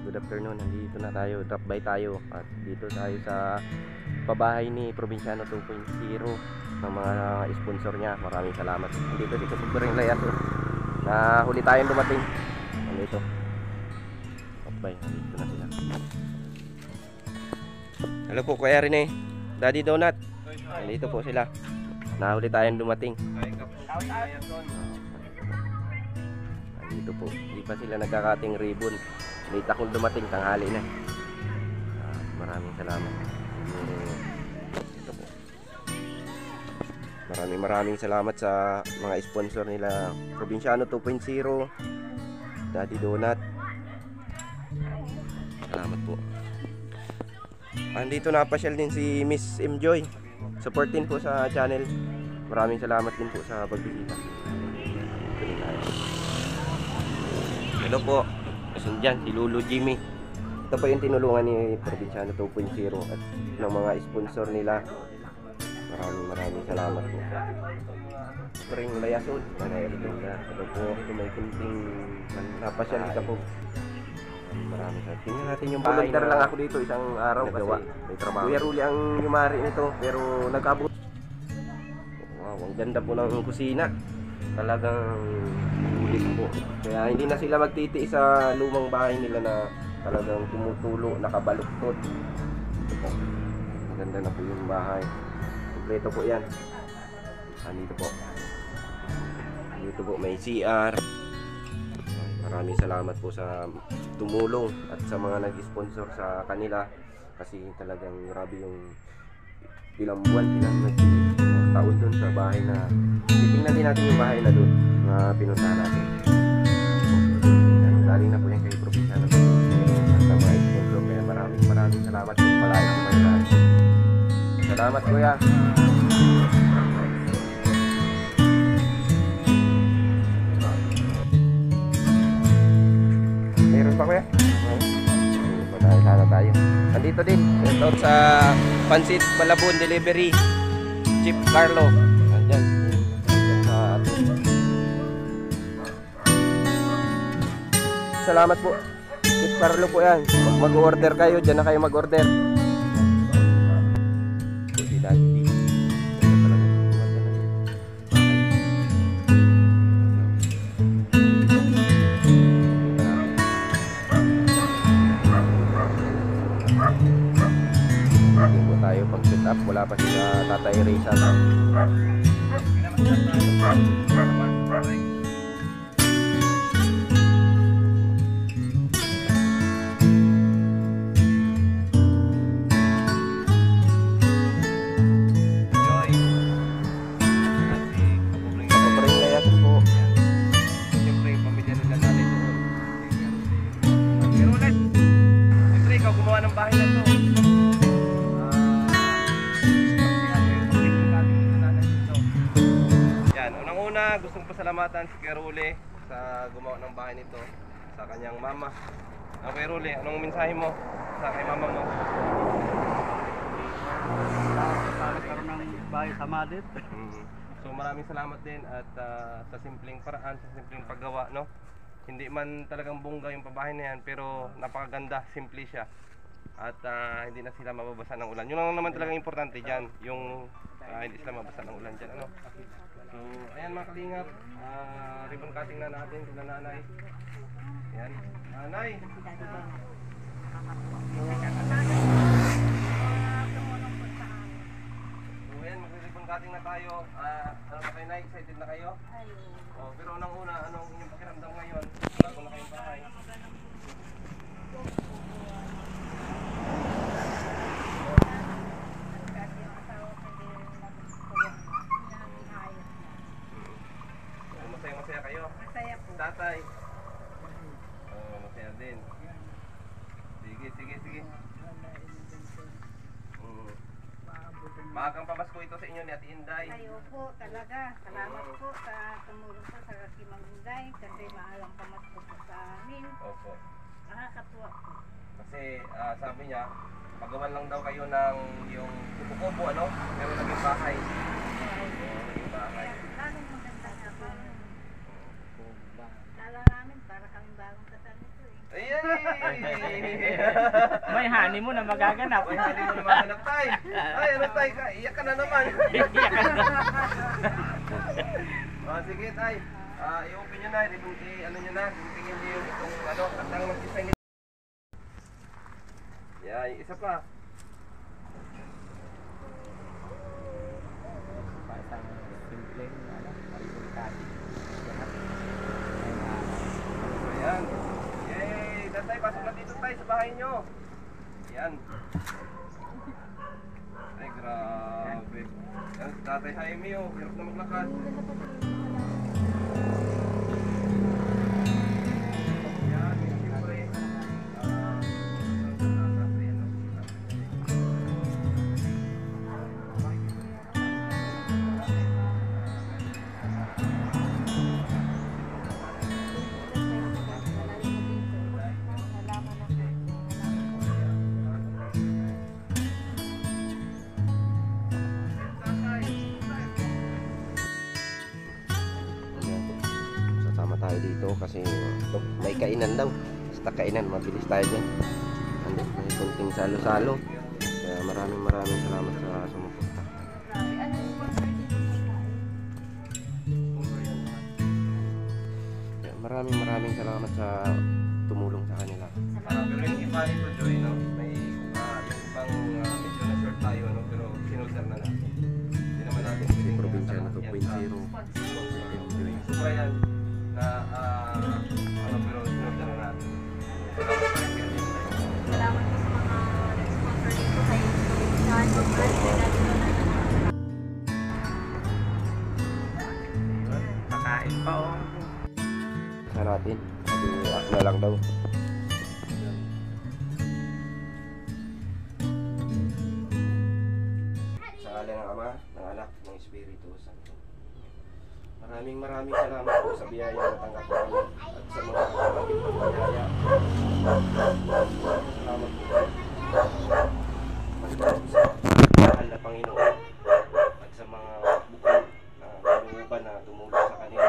good afternoon. Nandito na tayo, drop by tayo. At dito tayo sa pabahay ni Probinsyano 2.0 ng mga sponsor niya. Maraming salamat. Nandito dito sa Buring Layas. Na huli tayong dumating. Nandito. Drop by, nandito na sila. Hello po, Kuya Rene. Daddy Donut. Nandito po sila. Nahuli tayong dumating. Dito po, hindi pa sila nagkakating ribbon. Late akong dumating, tanghali na. Maraming salamat. Ito po. Maraming salamat sa mga sponsor nila. Probinsyano 2.0, Daddy Donut. Salamat po. Andito napasyal din si Miss M. Joy. Supportin po sa channel. Maraming salamat din po sa pagbisita. Hello po. Kasi dyan, si Lulu Jimmy. Ito po yung tinulungan ni Probinsyano 2.0 at ng mga sponsor nila. Maraming salamat po. Spring Layason. Ito po, may kunting napasyal ka po. Maraming salamat. Tingnan natin yung bahay. Volunteer lang ako dito isang araw kasi may trabaho. Kuya Ruli ang yumari nito pero nag-abot. Wow, ang ganda po ng kusina. Talagang ulit po. Kaya hindi na sila magtitiis sa lumang bahay nila na talagang tumutulo, nakabaluktot. Ito po. Maganda na po yung bahay. Kompleto po yan. Dito po. Dito po may CR. Maraming salamat po sa tumulong at sa mga nag-sponsor sa kanila. Kasi talagang grabe yung ilang buwan silang taon dun sa bahay na titingnan din natin yung bahay na dun na pinuntahan natin. Galing na po yan kay Probinsyano at sa mga sponsor. Kaya maraming salamat po pala yung mga lahat. Salamat kuya. Meron pa kuya? Madami sana tayo. Nandito din. Shout out sa Pansit Malabon Delivery. Chip Carlo. Andyan. Salamat po. Chip Carlo po yan. Mag-order kayo. Diyan na kayo mag-order. Tayo pag set up, wala pa sila Tatay Rizal. Gustong pasalamatan si Kuya Ruli sa gumawa ng bahay nito sa kanyang mama. Kuya Ruli, anong mensahe mo sa kay mama mo? Nagkaroon ng bahay sa Madrid. So maraming salamat din at sa simpleng paraan, sa simpleng paggawa, no? Hindi man talagang bongga yung pabahay na yan, pero napakaganda, simple siya. At hindi na sila mababasa ng ulan. Yun lang naman talagang importante dyan, yung hindi sila mababasa ng ulan dyan, ano? So, ayan mga kalingap, ribbon cutting na natin sila nanay. Ayan, nanay. So, ayan, mag-ribbon cutting na tayo. Ano na kayo, nay? Excited na kayo? Oh, pero unang-una, anong inyong pakiramdam ngayon? Bago na kayong bahay. Masaya kayo? Masaya po. Tatay? Masaya din. Sige. Maagang pabasko ito sa inyo ni Ate Inday. Ayo po talaga. Salamat po sa tumulong po sa Kimang Inday kasi maalang pamasko po sa amin. Opo. Nakakatuwa po. Kasi sabi niya, pagawan lang daw kayo ng yung kubo-kubo, ano? Pero naging bahay. Naging bahay. Lalong maganda nga po. Lala namin para kaming bagong kasal nito eh. Ay! May honeymoon na magaganap. May honeymoon na magaganap tayo. Ay, ano tayo? Iyak ka na naman. Sige tayo. I-open nyo na. Ano nyo na. Tingin nyo yung itong ano. At lang mag-design. Yan, isa pa. Ayan. Yay! Tatay, pasok na dito tayo sa bahay nyo. Ayan. Ay, grabe. Yan, Tatay Jaime, oh. Hirap na maglakad. Ayan, siyempre. Sasama tayo dito kasi may kainan daw. Basta kainan, mabilis tayo dyan. May konting salo-salo. Kaya maraming salamat sa sumuporta. Kaya maraming salamat sa tumulong sa kanila. Pero yung iba ito, Joy, no? May yung ibang medyo na-short tayo, no? Pero sinulder na natin. Hindi naman natin si probinsya na 2.0. Sobra yan na ano, pero sinulder na natin. Salamat po sa mga nag-sponsor dito sa Kakain pa oh. Sa natin. Na lang daw. Sa ngalan ng Ama, ng Anak, ng Espiritu Santo. Maraming salamat po sa biyaya na tanggap namin at sa mga kapatid ng biyaya. Salamat po. Magdahil sa mahal na Panginoon at sa mga bukal na kanuban na tumulong sa kanila.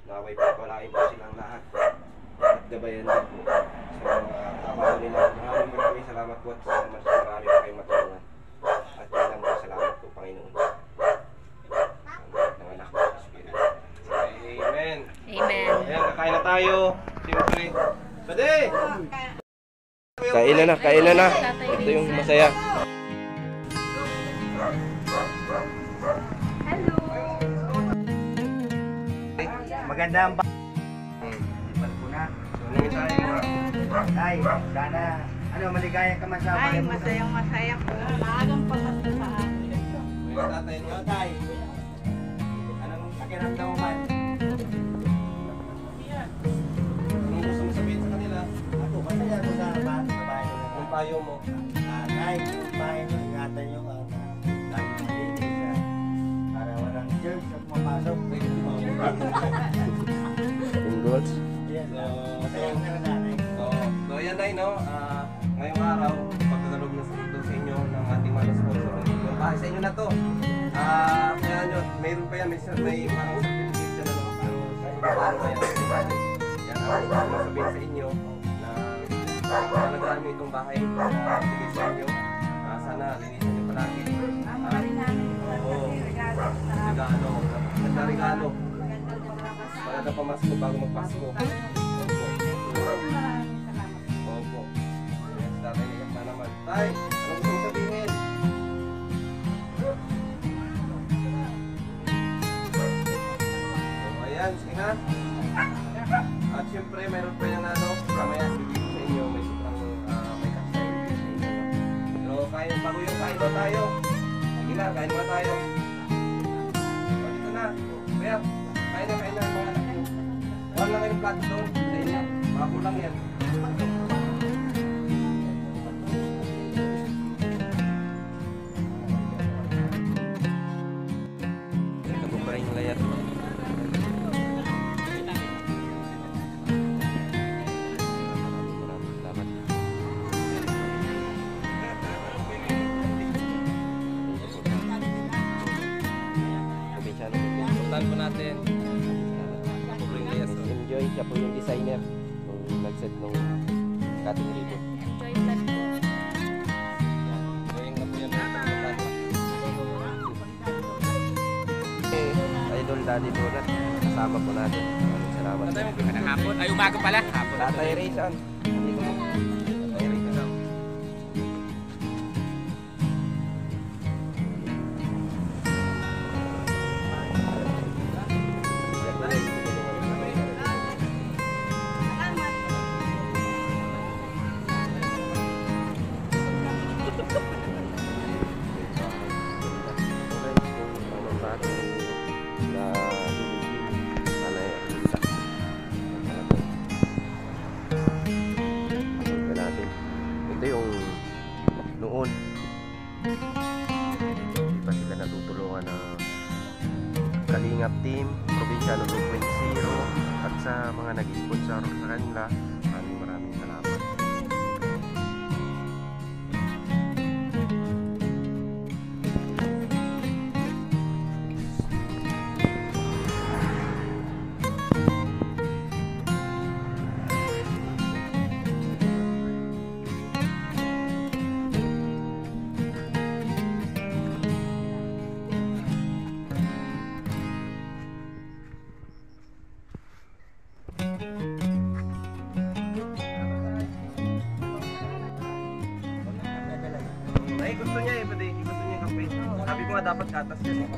Naway pagpalain po silang lahat. At gabayan din po sa mga trabaho nila. Maraming salamat po at marami pa kayong matulungan. At yun lang po, salamat po Panginoon. Ng anak ko sa Espiritu. Amen. Amen. Ayan, kakain na tayo. Siyempre. Pwede! Kainan na. Ito yung masaya. Hello. Maganda ang Ipan ko na. Ay, sana, ano, maligaya ka man sa Ay, bahay mo. masaya po. Maagang pamasko sa amin. Tatay niyo. Tay, anong pakiramdam mo man? Anong gusto mo sabihin sa kanila? Ako, masaya ko sa bahay ko na. Yung payo mo. Tay, yung bahay mo, ingatan nyo ang lagi malinis para walang germs na pumapasok. Tingles. Yes, masaya ko na nanay. So yan na, no? Ngayong araw, pagkakalog na dito sa inyo ng ating mga sponsor. Yung bahay sa inyo na to. Kaya nyo, mayroon pa yan, may parang certificate dyan, ano? Pero sa inyo, paano ba yan? Yan ang sabihin sa inyo na talagaan nyo itong bahay na bigay sa inyo. Sana linisin nyo palagi. Regalo. Ganda regalo. Maganda pamasko bago magpasko. Opo. Yes, tatay niyak na naman. Tay, anong gusto mong sabihin? So, ayan, sige na. At syempre, mayroon pa yan ano, mamaya bibigyan ko sa inyo, may sobrang may kapsa yung bibigyan sa inyo. Pero bago yung kain na tayo. Sige na, kain na tayo. O, dito na. Kaya, kain na mga anak nyo. Huwag lang kayong plato doon sa inyo. Makakulang yan. Ito pa rin yung layat. Maraming salamat. Puntahan po natin. Enjoy, siya po yung designer nung nag-set nung cutting ribbon. Daddy Donut. Kasama po natin. Maraming salamat. Anong hapon? Ay, umaga pala. Hapon. Tatay Ray, saan? Dito po. Tatay Ray, saan? Ito yung noon. Hindi pa sila natutulungan ng Kalingap Team, Probinsyano 2.0 at sa mga nag-sponsor sa kanila. Maraming salamat. Ay, gusto niya eh, pwede. Gusto niya yung kape. Sabi ko nga dapat katas yun eh.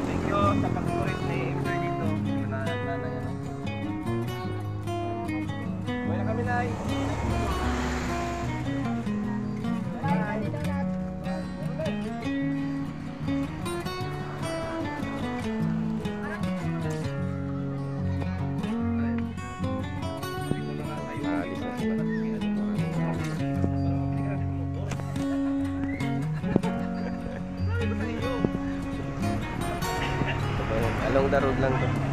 Thank you sa pag-tuloy ni Ember dito. Nanay ano. Buhay na kami, Nay. Along the road lang to.